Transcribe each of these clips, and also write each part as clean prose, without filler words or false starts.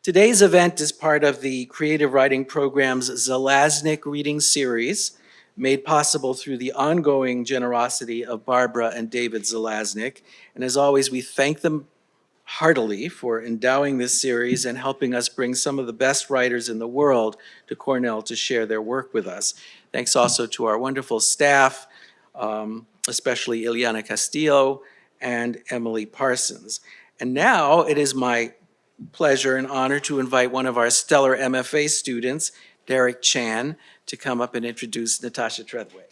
Today's event is part of the creative writing program's Zalaznick reading series, made possible through the ongoing generosity of Barbara and David Zalaznick. And as always, we thank them heartily for endowing this series and helping us bring some of the best writers in the world to Cornell to share their work with us. Thanks also to our wonderful staff, especially Ileana Castillo and Emily Parsons. And now it is my pleasure and honor to invite one of our stellar MFA students, Derek Chan, to come up and introduce Natasha Trethewey.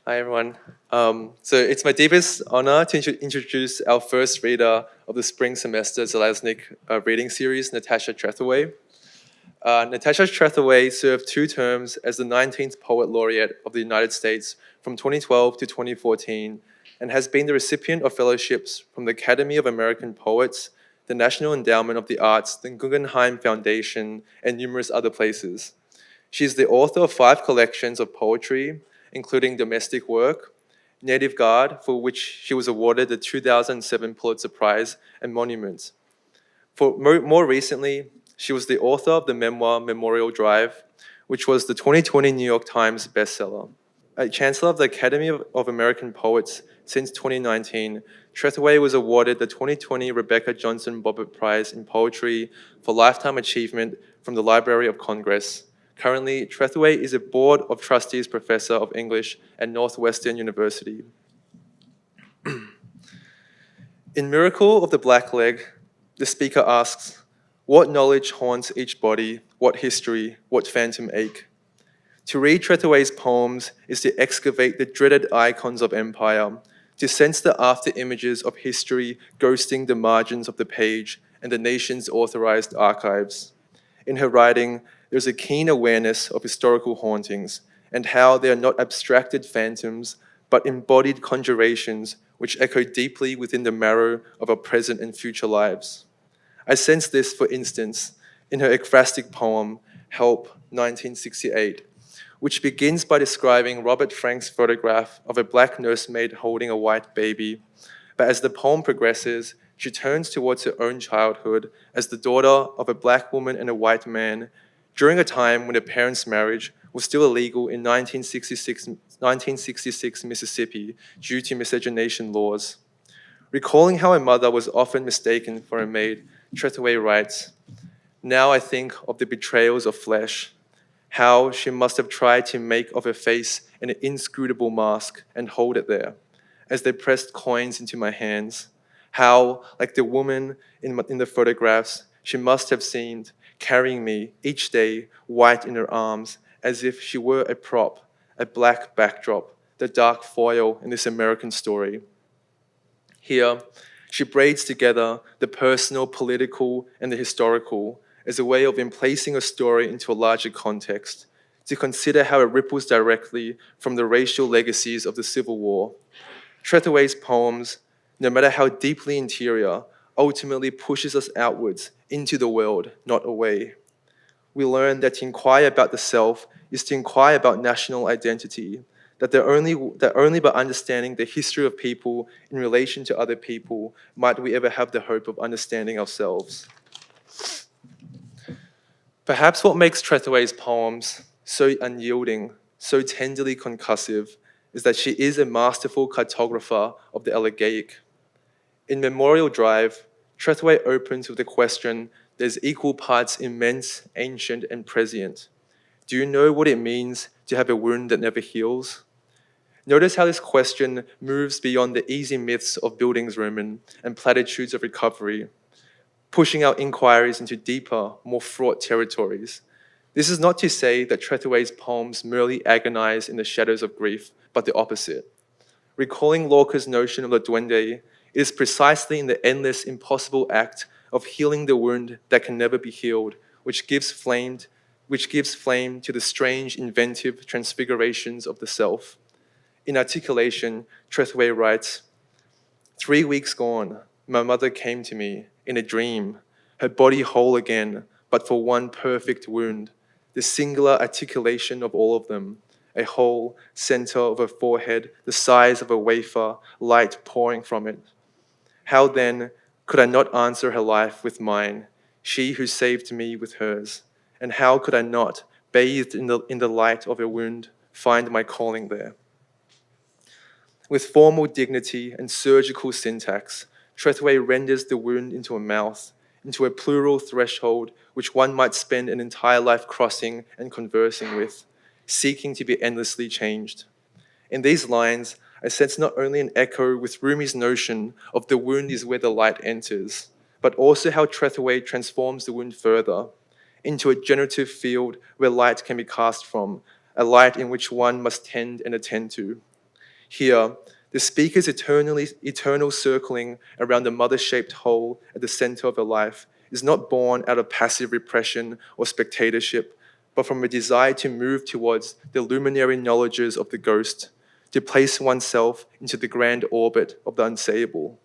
Hi, everyone. So it's my deepest honor to introduce our first reader of the spring semester Zalaznick reading series, Natasha Trethewey. Natasha Trethewey served 2 terms as the 19th Poet Laureate of the United States from 2012 to 2014 and has been the recipient of fellowships from the Academy of American Poets, the National Endowment of the Arts, the Guggenheim Foundation, and numerous other places. She is the author of 5 collections of poetry, including Domestic Work, Native Guard, for which she was awarded the 2007 Pulitzer Prize, and Monuments. For more recently, she was the author of the memoir Memorial Drive, which was the 2020 New York Times bestseller. A Chancellor of the Academy of American Poets since 2019, Trethewey was awarded the 2020 Rebecca Johnson Bobbitt Prize in Poetry for Lifetime Achievement from the Library of Congress. Currently, Trethewey is a Board of Trustees Professor of English at Northwestern University. In Miracle of the Black Leg, the speaker asks, what knowledge haunts each body, what history, what phantom ache? To read Trethewey's poems is to excavate the dreaded icons of empire, to sense the after images of history ghosting the margins of the page and the nation's authorized archives. In her writing, there's a keen awareness of historical hauntings and how they are not abstracted phantoms, but embodied conjurations which echo deeply within the marrow of our present and future lives. I sense this, for instance, in her ekphrastic poem, Help, 1968, which begins by describing Robert Frank's photograph of a black nursemaid holding a white baby. But as the poem progresses, she turns towards her own childhood as the daughter of a black woman and a white man during a time when a parents' marriage was still illegal in 1966 Mississippi due to miscegenation laws. Recalling how her mother was often mistaken for a maid, Trethewey writes, now I think of the betrayals of flesh, how she must have tried to make of her face an inscrutable mask and hold it there, as they pressed coins into my hands, how, like the woman in the photographs, she must have seemed, carrying me each day white in her arms, as if she were a prop, a black backdrop, the dark foil in this American story. Here, she braids together the personal, political, and the historical as a way of emplacing a story into a larger context, to consider how it ripples directly from the racial legacies of the Civil War. Trethewey's poems, no matter how deeply interior, ultimately pushes us outwards into the world, not away. We learn that to inquire about the self is to inquire about national identity, that only by understanding the history of people in relation to other people might we ever have the hope of understanding ourselves. Perhaps what makes Trethewey's poems so unyielding, so tenderly concussive, is that she is a masterful cartographer of the elegaic. In Memorial Drive, Trethewey opens with the question that is equal parts immense, ancient, and prescient. Do you know what it means to have a wound that never heals? Notice how this question moves beyond the easy myths of Bildungsroman and platitudes of recovery, pushing our inquiries into deeper, more fraught territories. This is not to say that Trethewey's poems merely agonize in the shadows of grief, but the opposite. Recalling Lorca's notion of the duende, it is precisely in the endless, impossible act of healing the wound that can never be healed, which gives flame to the strange, inventive transfigurations of the self. In Articulation, Trethewey writes, 3 weeks gone, my mother came to me in a dream, her body whole again, but for one perfect wound, the singular articulation of all of them, a whole center of her forehead the size of a wafer, light pouring from it. How then could I not answer her life with mine, she who saved me with hers? And how could I not, bathed in the light of her wound, find my calling there? With formal dignity and surgical syntax, Trethewey renders the wound into a mouth, into a plural threshold which one might spend an entire life crossing and conversing with, seeking to be endlessly changed. In these lines, I sense not only an echo with Rumi's notion of the wound is where the light enters, but also how Trethewey transforms the wound further into a generative field where light can be cast from, a light in which one must tend and attend to. Here, the speaker's eternal circling around the mother-shaped hole at the center of her life is not born out of passive repression or spectatorship, but from a desire to move towards the luminary knowledges of the ghost, to place oneself into the grand orbit of the unsayable.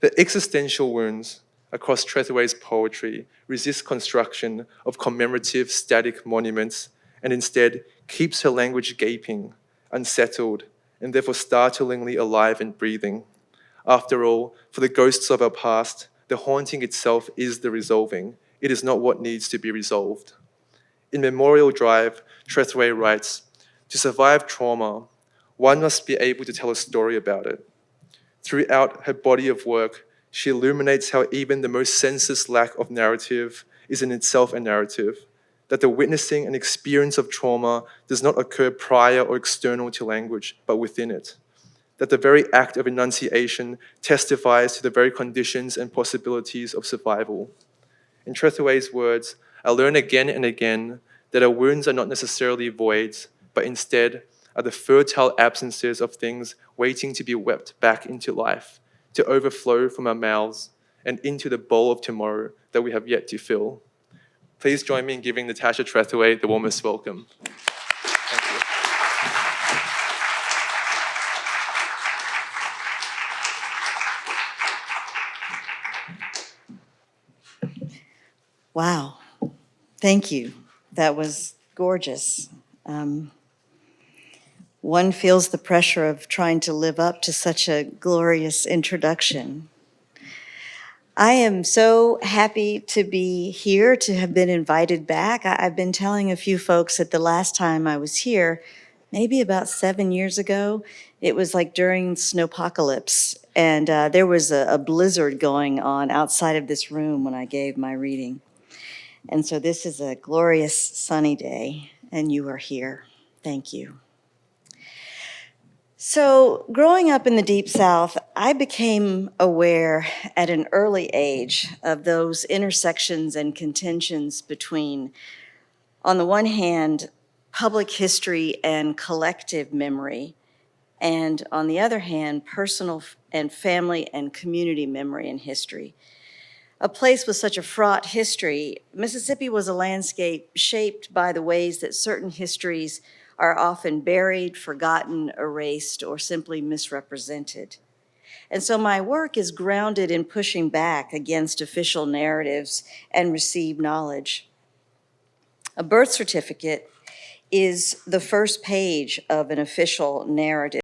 The existential wounds across Trethewey's poetry resist construction of commemorative static monuments and instead keeps her language gaping, unsettled, and therefore startlingly alive and breathing. After all, for the ghosts of our past, the haunting itself is the resolving. It is not what needs to be resolved. In Memorial Drive, Trethewey writes, "To survive trauma, one must be able to tell a story about it." Throughout her body of work, she illuminates how even the most senseless lack of narrative is in itself a narrative, that the witnessing and experience of trauma does not occur prior or external to language, but within it, that the very act of enunciation testifies to the very conditions and possibilities of survival. In Trethewey's words, I learn again and again that our wounds are not necessarily voids, but instead are the fertile absences of things waiting to be wept back into life, to overflow from our mouths and into the bowl of tomorrow that we have yet to fill. Please join me in giving Natasha Trethewey the warmest welcome. Thank you. Wow. Thank you. That was gorgeous. One feels the pressure of trying to live up to such a glorious introduction. I am so happy to be here, to have been invited back. I've been telling a few folks that the last time I was here, maybe about 7 years ago, it was like during snowpocalypse, and there was a blizzard going on outside of this room when I gave my reading. And so this is a glorious sunny day, and you are here. Thank you. So growing up in the Deep South, I became aware at an early age of those intersections and contentions between, on the one hand, public history and collective memory, and on the other hand, personal and family and community memory and history. A place with such a fraught history, Mississippi was a landscape shaped by the ways that certain histories are often buried, forgotten, erased, or simply misrepresented. And so my work is grounded in pushing back against official narratives and received knowledge. A birth certificate is the first page of an official narrative.